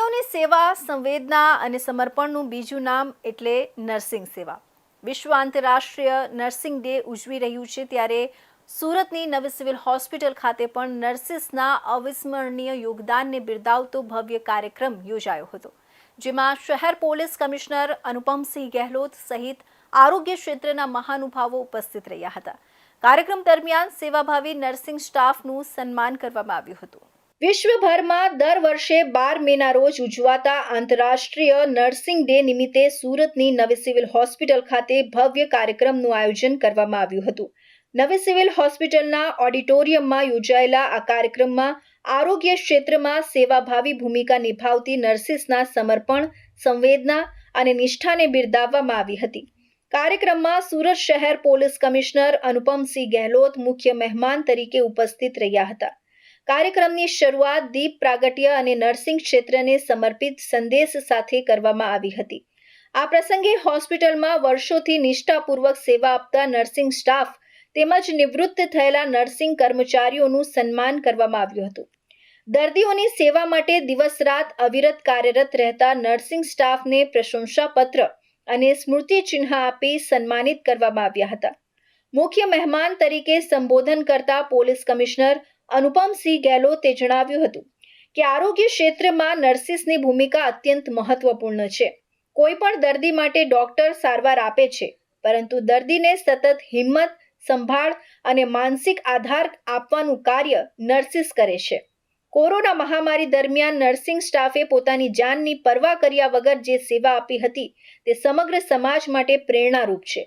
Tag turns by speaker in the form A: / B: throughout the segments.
A: દર્દીઓની સેવા, સંવેદના અને સમર્પણનું બીજું નામ એટલે નર્સિંગ સેવા. વિશ્વ આંતરરાષ્ટ્રીય નર્સિંગ ડે ઉજવી રહ્યું છે ત્યારે સુરતની નવી સિવિલ હોસ્પિટલ ખાતે પણ નર્સિસના અવિસ્મરણીય યોગદાનને બિરદાવતો ભવ્ય કાર્યક્રમ યોજાયો હતો, જેમાં શહેર પોલીસ કમિશનર અનુપમસિંહ ગેહલોત સહિત આરોગ્ય ક્ષેત્રના મહાનુભાવો ઉપસ્થિત રહ્યા હતા. કાર્યક્રમ દરમિયાન સેવાભાવી નર્સિંગ સ્ટાફનું સન્માન કરવામાં આવ્યું હતું. વિશ્વભરમાં દર વર્ષે 12 મેના રોજ ઉજવાતા આંતરરાષ્ટ્રીય નર્સિંગ ડે નિમિત્તે સુરતની નવી સિવિલ હોસ્પિટલ ખાતે ભવ્ય કાર્યક્રમનું આયોજન કરવામાં આવ્યું હતું. નવી સિવિલ હોસ્પિટલના ઓડિટોરિયમમાં યોજાયેલા આ કાર્યક્રમમાં આરોગ્ય ક્ષેત્રમાં સેવાભાવી ભૂમિકા નિભાવતી નર્સિસના સમર્પણ, સંવેદના અને નિષ્ઠાને બિરદાવવામાં આવી હતી. કાર્યક્રમમાં સુરત શહેર પોલીસ કમિશનર અનુપમસિંહ ગેહલોત મુખ્ય મહેમાન તરીકે ઉપસ્થિત રહ્યા હતા. કાર્યક્રમની શરૂઆત દીપ પ્રાગટ્ય અને નર્સિંગ ક્ષેત્રને સમર્પિત સંદેશ સાથે કરવામાં આવી હતી. આ પ્રસંગે હોસ્પિટલમાં વર્ષોથી નિષ્ઠાપૂર્વક સેવા આપતા નર્સિંગ સ્ટાફ તેમજ નિવૃત્ત થયેલા નર્સિંગ કર્મચારીઓનું સન્માન કરવામાં આવ્યું હતું. દર્દીઓની સેવા માટે દિવસ રાત અવિરત કાર્યરત રહેતા નર્સિંગ સ્ટાફને પ્રશંસાપત્ર અને સ્મૃતિચિહ્ન આપી સન્માનિત કરવામાં આવ્યા હતા. મુખ્ય મહેમાન તરીકે સંબોધન કરતા પોલીસ કમિશનર અનુપમસિંહ ગેહલોતે જણાવ્યું હતું કે આરોગ્ય ક્ષેત્રમાં નર્સિસની ભૂમિકા અત્યંત મહત્વપૂર્ણ છે. કોઈ પણ દર્દી માટે ડોક્ટર સારવાર આપે છે, પરંતુ દર્દીને સતત હિંમત, સંભાળ અને માનસિક આધાર આપવાનું કાર્ય નર્સિસ કરે છે. કોરોના મહામારી દરમિયાન નર્સિંગ સ્ટાફે પોતાની જાનની પરવા કર્યા વગર જે સેવા આપી હતી તે સમગ્ર સમાજ માટે પ્રેરણારૂપ છે.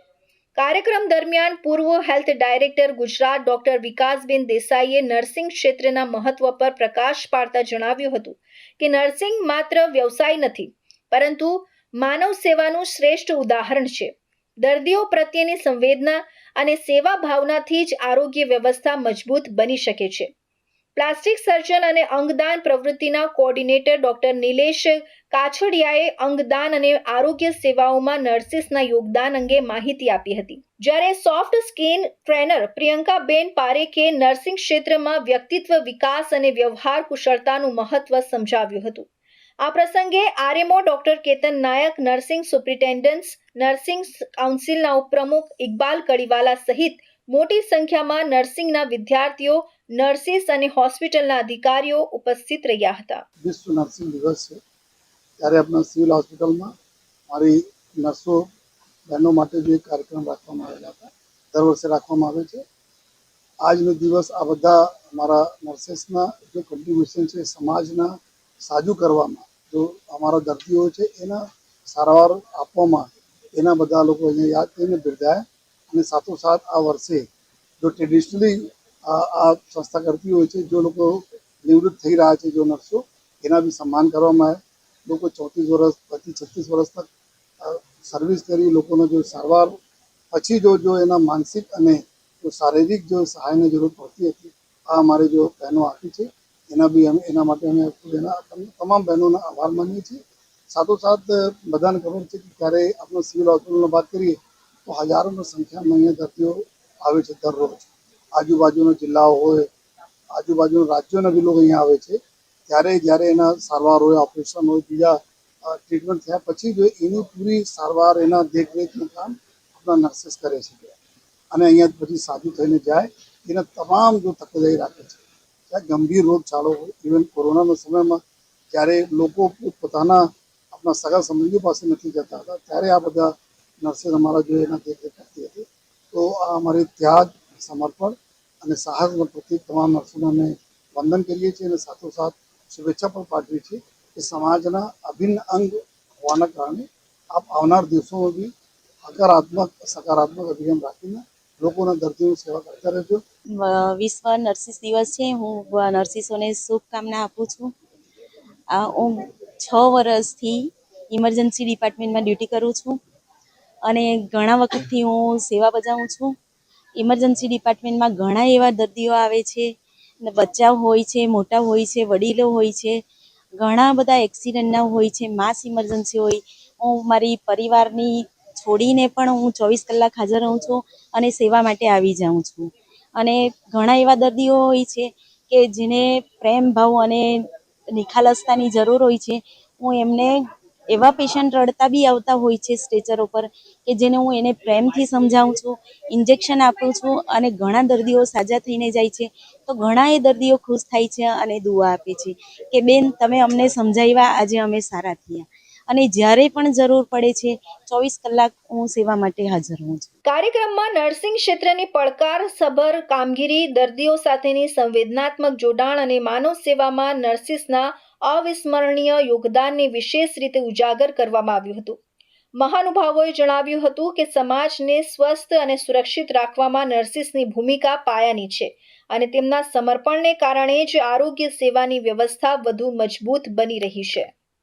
A: કાર્યક્રમ દરમિયાન પૂર્વ health director Gujarat doctor Vikasben દેસાઈએ નર્સિંગ ક્ષેત્રના મહત્વ પર પ્રકાશ પાડતા જણાવ્યું હતું કે નર્સિંગ માત્ર વ્યવસાય નથી, પરંતુ માનવ સેવાનું શ્રેષ્ઠ ઉદાહરણ છે. દર્દીઓ પ્રત્યેની સંવેદના અને સેવા ભાવનાથી જ આરોગ્ય વ્યવસ્થા મજબૂત બની શકે છે. પ્લાસ્ટિક સર્જન અને અંગદાન પ્રવૃત્તિના કોઓર્ડિનેટર ડોક્ટર નિલેશ કાછડિયાએ અંગદાન અને આરોગ્ય સેવાઓમાં નર્સિસના યોગદાન અંગે માહિતી આપી હતી. જ્યારે સોફ્ટ સ્કિલ ટ્રેનર પ્રિયંકાબેન પારેખે નર્સિંગ ક્ષેત્રમાં વ્યક્તિત્વ વિકાસ અને વ્યવહાર કુશળતાનું મહત્વ સમજાવ્યું હતું. આ પ્રસંગે આરએમઓ ડોક્ટર કેતન નાયક, નર્સિંગ સુપ્રિન્ટેન્ડન્ટ, નર્સિંગ કાઉન્સિલના ઉપપ્રમુખ ઇકબાલ કડીવાલા સહિત મોટી સંખ્યામાં નર્સિંગના વિદ્યાર્થીઓ, નર્સિસ અને હોસ્પિટલના અધિકારીઓ ઉપસ્થિત રહ્યા હતા.
B: વિશ્વ નર્સિંગ દિવસ છે ત્યારે આપણા સિવિલ હોસ્પિટલમાં મારી નર્સો બહેનો માટે જે કાર્યક્રમ રાખવામાં આવેલા હતા, દર વર્ષે રાખવામાં આવે છે. આજનો દિવસ આ બધા અમારા નર્સિસના જો કોન્ટ્રીબ્યુશન છે સમાજના સાજુ કરવામાં, જો અમારા દર્દીઓ છે એના સારવાર આપવામાં, એના બધા લોકો અહીંયા યાદ કરીને બિરદાયા. અને સાથોસાથ આ વર્ષે જો ટ્રેડિશનલી આ સંસ્થા કરતી હોય છે, જો લોકો નિવૃત્ત થઈ રહ્યા છે, જો નર્સો, એના બી સન્માન કરવામાં આવે. લોકો 34 વર્ષ, 35-36 વર્ષ તક સર્વિસ કરી લોકોને જો સારવાર પછી જો એના માનસિક અને જો શારીરિક જો સહાયની જરૂર પડતી હતી, આ અમારે જો બહેનો આપી છે એના માટે અમે તમામ બહેનોના આભાર માનીએ છીએ. સાથોસાથ બધાને ખબર છે કે ક્યારે આપણે સિવિલ હોસ્પિટલની વાત કરીએ તો હજારોની સંખ્યામાં અહીંયા દર્દીઓ આવે છે દરરોજ. આજુબાજુના જિલ્લાઓ હોય, આજુબાજુના રાજ્યોના બી લોકો અહીંયા આવે છે. ત્યારે જ્યારે એના સારવાર હોય, ઓપરેશન હોય, બીજા ટ્રીટમેન્ટ થયા પછી જો એની પૂરી સારવાર, એના દેખરેખનું કામ આપણા નર્સિસ કરે છે. અને અહીંયા પછી સાજું થઈને જાય, એના તમામ જો તકેદારી રાખે છે. ચાહે ગંભીર રોગચાળો હોય, ઇવન કોરોનાના સમયમાં જ્યારે લોકો પોતાના આપણા સગા સંબંધીઓ પાસે નથી જતા હતા, ત્યારે આ બધા નર્સિસ અમારા જો એના દેખરેખ કરતી હતી. તો આ અમારી ત્યાગ, સમર્પણ અને સાહસના પ્રત્યેક તમામ નર્સોને અમે વંદન કરીએ છીએ અને સાથોસાથ શુભેચ્છા પણ પાઠવીએ છીએ કે સમાજના અભિન્ન અંગ હોવાના કારણે આપ આવનાર દિવસોમાં બી સકારાત્મક અભિગમ રાખીને લોકોના દર્દીઓની સેવા કરતા રહેજો.
C: વિશ્વ નર્સિસ દિવસ છે. હું નર્સિસોને શુભકામના આપું છું. હું 6 વર્ષથી ઇમરજન્સી ડિપાર્ટમેન્ટમાં ડ્યુટી કરું છું અને ઘણા વખતથી હું સેવા બજાવું છું. ઇમરજન્સી ડિપાર્ટમેન્ટમાં ઘણા એવા દર્દીઓ આવે છે, બચ્ચા હોય છે, મોટા હોય છે, વડીલો હોય છે, ઘણા બધા એક્સિડન્ટના હોય છે, માસ ઇમરજન્સી હોય. હું મારી પરિવારની છોડીને પણ હું 24 કલાક હાજર રહું છું અને સેવા માટે આવી જાઉં છું. અને ઘણા એવા દર્દીઓ હોય છે કે જેને પ્રેમ ભાવ અને નિખાલસતાની જરૂર હોય છે, હું એમને એવા પેશન્ટ રડતા બી આવતા હોય છે સ્ટ્રેચર ઉપર કે જેને હું એને પ્રેમથી સમજાવું છું, ઇન્જેક્શન આપું છું અને ઘણા દર્દીઓ સાજા થઈને જાય છે. તો ઘણા એ દર્દીઓ ખુશ થાય છે અને દુઆ આપે છે કે બેન તમે અમને સમજાવ્યા, આજે અમે સારા થયા. અને જ્યારે પણ જરૂર પડે છે 24 કલાક હું સેવા માટે હાજર હોઉં છું.
A: કાર્યક્રમમાં નર્સિંગ ક્ષેત્રની પડકારસભર કામગીરી, દર્દીઓ સાથેની સંવેદનાત્મક જોડાણ અને માનવ સેવામાં નર્સિસના અવિસ્મરણીય યોગદાનને વિશેષ રીતે ઉજાગર કરવામાં આવ્યું હતું. મહાનુભાવોએ જણાવ્યું હતું કે સમાજને સ્વસ્થ અને સુરક્ષિત રાખવામાં નર્સિસની ભૂમિકા પાયાની છે અને તેમના સમર્પણને કારણે જ આરોગ્ય સેવાની વ્યવસ્થા વધુ મજબૂત બની રહી છે.